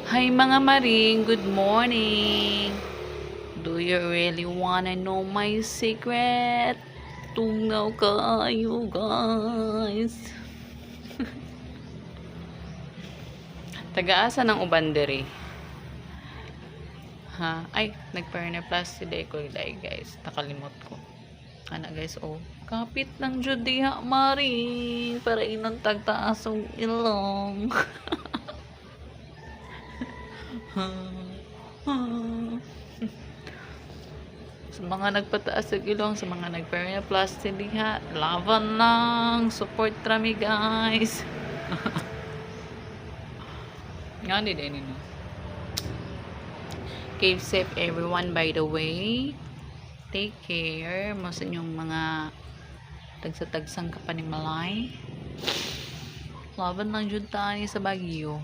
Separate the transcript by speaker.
Speaker 1: Hi mga maring, good morning. Do you really wanna know my secret? Tungaw kayo guys. Taga-asa ng ubandere. Ha? Ay, nagpa-reneplas si Deco guys. Nakalimot ko. Ana guys, oh. Kapit ng Judiha maring para inang tagtaasong ilong. Sa mga nagpataas ng ilong, sa mga nagpa-reneplasty diha, laban lang, support rami guys. Nga din no. Keep safe everyone by the way. Take care mo sa inyong mga tagsa-tagsang kapanimalay. Laban lang jud tayo sa Baguio.